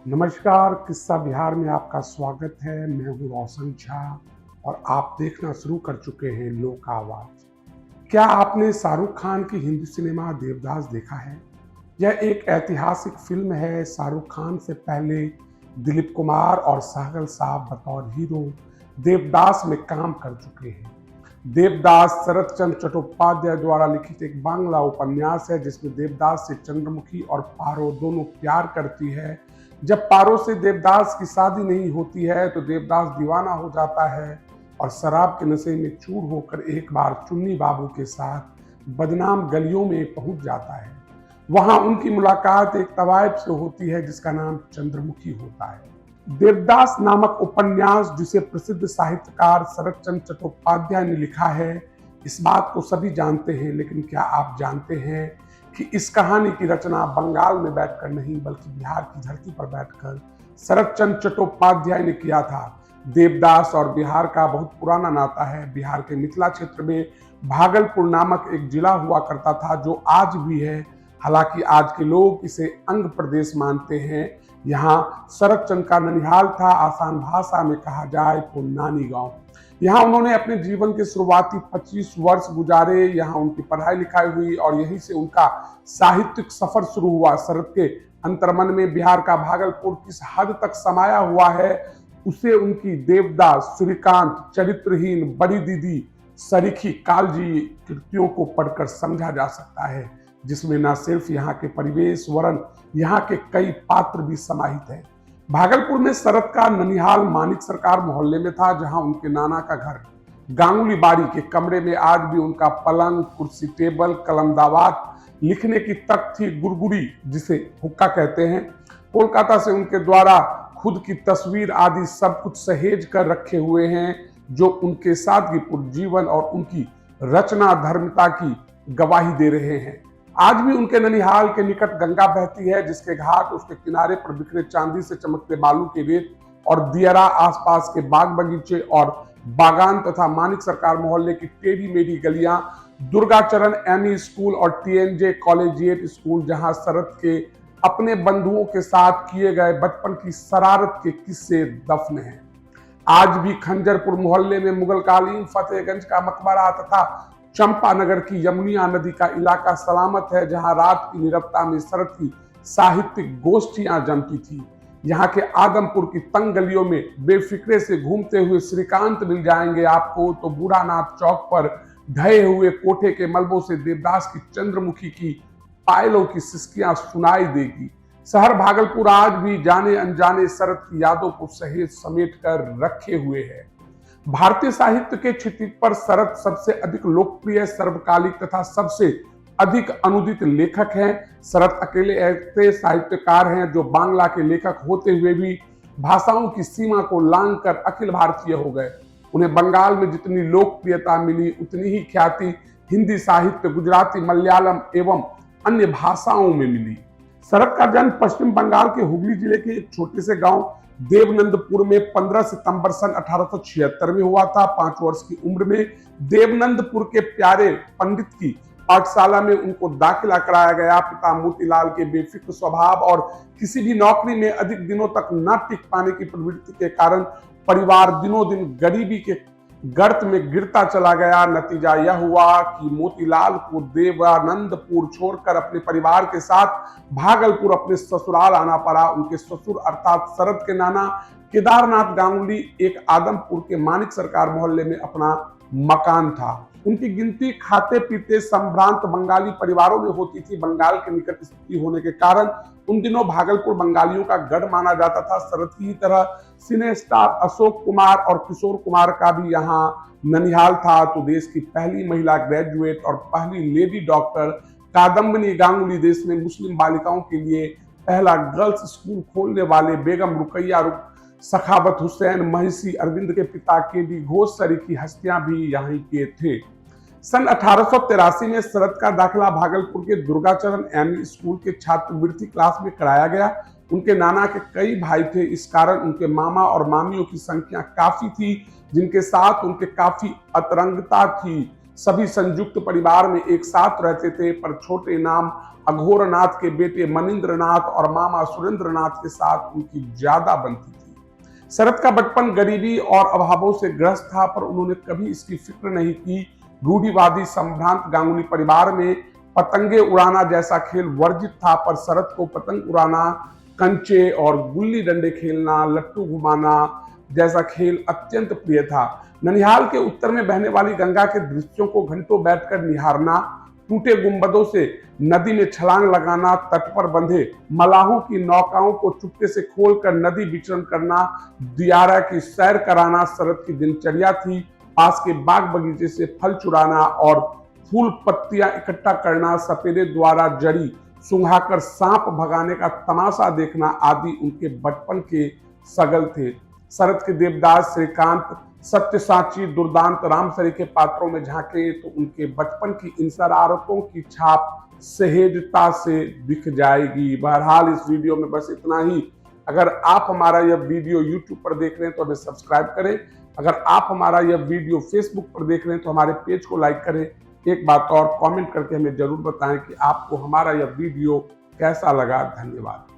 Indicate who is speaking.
Speaker 1: नमस्कार, किस्सा बिहार में आपका स्वागत है। मैं हूँ रोशन झा और आप देखना शुरू कर चुके हैं लोक आवाज। क्या आपने शाहरुख खान की हिंदी सिनेमा देवदास देखा है? यह एक ऐतिहासिक फिल्म है। शाहरुख खान से पहले दिलीप कुमार और सहगल साहब बतौर हीरो देवदास में काम कर चुके हैं। देवदास शरत चंद्र चट्टोपाध्याय द्वारा लिखित एक बांग्ला उपन्यास है जिसमें देवदास से चंद्रमुखी और पारो दोनों प्यार करती है। जब पारो से देवदास की शादी नहीं होती है तो देवदास दीवाना हो जाता है और शराब के नशे में चूर होकर एक बार चुन्नी बाबू के साथ बदनाम गलियों में पहुंच जाता है। वहां उनकी मुलाकात एक तवायफ से होती है जिसका नाम चंद्रमुखी होता है। देवदास नामक उपन्यास जिसे प्रसिद्ध साहित्यकार शरत चंद्र चट्टोपाध्याय ने लिखा है, इस बात को सभी जानते हैं, लेकिन क्या आप जानते हैं कि इस कहानी की रचना बंगाल में बैठकर नहीं बल्कि बिहार की धरती पर बैठकर शरत चंद्र चट्टोपाध्याय ने किया था। देवदास और बिहार का बहुत पुराना नाता है। बिहार के मिथिला क्षेत्र में भागलपुर नामक एक जिला हुआ करता था जो आज भी है। हालांकि आज के लोग इसे अंग प्रदेश मानते हैं। यहाँ शरत चंद्र का ननिहाल था, आसान भाषा में कहा जाए तो नानी गांव। यहाँ उन्होंने अपने जीवन के शुरुआती 25 वर्ष गुजारे। यहाँ उनकी पढ़ाई लिखाई हुई और यहीं से उनका साहित्यिक सफर शुरू हुआ। शरत के अंतर्मन में बिहार का भागलपुर किस हद तक समाया हुआ है उसे उनकी देवदास, सूर्यकांत, चरित्रहीन, बड़ी दीदी, सरीखी, कालजी कृतियों को पढ़कर समझा जा सकता है, जिसमें न सिर्फ यहाँ के परिवेश वरन यहाँ के कई पात्र भी समाहित हैं। भागलपुर में शरत का ननिहाल मानिक सरकार मोहल्ले में था, जहां उनके नाना का घर गांगुली बाड़ी के कमरे में आज भी उनका पलंग, कुर्सी, टेबल, कलमदावात, लिखने की तख्ती, गुरगुरी जिसे हुक्का कहते हैं, कोलकाता से उनके द्वारा खुद की तस्वीर आदि सब कुछ सहेज कर रखे हुए हैं, जो उनके सादगीपूर्ण जीवन और उनकी रचना धर्मिता की गवाही दे रहे हैं। आज भी उनके ननिहाल के निकट गंगा बहती है, जिसके घाट उसके किनारे पर बिखरे चांदी से चमकते बालू के रेत और दियरा, आसपास के बाग बगीचे और बागान तथा मानिक सरकार मोहल्ले की टेढ़ी मेढ़ी गलियां, दुर्गाचरण एमई स्कूल और टीएनजे कॉलेजिएट स्कूल, जहां शरत के अपने बंधुओं के साथ किए गए बचपन की शरारत के किस्से दफन हैं। आज भी खंजरपुर मोहल्ले में मुगलकालीन फतेहगंज का मकबरा तथा चंपानगर की यमुनिया नदी का इलाका सलामत है, जहां रात की नीरवता में शरत की साहित्यिक गोष्ठियां जमती थी। यहाँ के आदमपुर की तंग गलियों में बेफिक्रे से घूमते हुए श्रीकांत मिल जाएंगे आपको, तो बूढ़ानाथ चौक पर ढहे हुए कोठे के मलबों से देवदास की चंद्रमुखी की पायलों की सिसकियां सुनाई देगी। शहर भागलपुर आज भी जाने अनजाने शरत की यादों को सहेज समेट कर रखे हुए है। भारतीय साहित्य के क्षितिज पर शरत सबसे अधिक लोकप्रिय, सर्वकालिक तथा सबसे अधिक अनुदित लेखक हैं। शरत अकेले ऐसे साहित्यकार हैं जो बांग्ला के लेखक होते हुए भी भाषाओं की सीमा को लांघकर अखिल भारतीय हो गए। उन्हें बंगाल में जितनी लोकप्रियता मिली उतनी ही ख्याति हिंदी साहित्य, गुजराती, मलयालम एवं अन्य भाषाओं में मिली। शरत का जन्म पश्चिम बंगाल के हुगली जिले के एक छोटे से गांव देवनंदपुर में 15 सितंबर सन 1876 में हुआ था। 5 वर्ष की उम्र में देवनंदपुर के प्यारे पंडित की पाठशाला में उनको दाखिला कराया गया। पिता मोतीलाल के बेफिक्र स्वभाव और किसी भी नौकरी में अधिक दिनों तक न टिक पाने की प्रवृत्ति के कारण परिवार दिनों दिन गरीबी के गर्त में गिरता चला गया। नतीजा यह हुआ कि मोतीलाल को देवानंदपुर छोड़कर अपने परिवार के साथ भागलपुर अपने ससुराल आना पड़ा। उनके ससुर अर्थात शरत के नाना केदारनाथ गांगुली एक आदमपुर के मानिक सरकार मोहल्ले में अपना मकान था। उनकी गिनती खाते पीते संभ्रांत बंगाली परिवारों में होती थी। बंगाल के निकट स्थिति होने के कारण उन दिनों भागलपुर बंगालियों का गढ़ माना जाता था। शरत की तरह सिने स्टार अशोक कुमार और किशोर कुमार का भी यहाँ ननिहाल था। तो देश की पहली महिला ग्रेजुएट और पहली लेडी डॉक्टर कादम्बिनी गांगुली देश में मुस्लिम बालिकाओं के लिए पहला गर्ल्स स्कूल खोलने वाले बेगम रुकैया सखावत हुसैन महिषी अरविंद के पिता केडी घोष सरी की हस्तियां भी यहीं के थे। सन 1883 में शरत का दाखिला भागलपुर के दुर्गाचरण एमई स्कूल के छात्रवृत्ति क्लास में कराया गया। उनके नाना के कई भाई थे, इस कारण उनके मामा और मामियों की संख्या काफी थी, जिनके साथ उनके काफी अतरंगता थी। सभी संयुक्त परिवार में एक साथ रहते थे, पर छोटे नाम अघोरनाथ के बेटे मनिंद्रनाथ और मामा सुरेंद्रनाथ के साथ उनकी ज्यादा बनती थी। शरद का बचपन गरीबी और अभावों से ग्रस्त था, पर उन्होंने कभी इसकी फिक्र नहीं की। रूढ़िवादी संभ्रांत गांगुली परिवार में पतंगे उड़ाना जैसा खेल वर्जित था, पर शरद को पतंग उड़ाना, कंचे और गुल्ली डंडे खेलना, लट्टू घुमाना जैसा खेल अत्यंत प्रिय था। ननिहाल के उत्तर में बहने वाली गंगा के दृश्यों को घंटों बैठकर निहारना, टूटे गुंबदों से नदी में छलांग लगाना, तट पर बंधे मलाहों की नौकाओं को चुपके से खोलकर नदी विचरण करना, दियारा की सैर कराना शरद की दिनचर्या थी। पास के बाग बगीचे से फल चुराना और फूल पत्तियां इकट्ठा करना, सपेरे द्वारा जड़ी सुंघाकर सांप भगाने का तमाशा देखना आदि उनके बचपन के सगल थे। शरद के देवदास, श्रीकांत, सत्यसाची, दुर्दांत, रामसरी के पात्रों में झांके तो उनके बचपन की इन शरारतों की छाप सहजता से दिख जाएगी। बहरहाल इस वीडियो में बस इतना ही। अगर आप हमारा यह वीडियो YouTube पर देख रहे हैं तो हमें सब्सक्राइब करें। अगर आप हमारा यह वीडियो Facebook पर देख रहे हैं तो हमारे पेज को लाइक करें। एक बात और, कमेंट करके हमें जरूर बताएं कि आपको हमारा यह वीडियो कैसा लगा। धन्यवाद।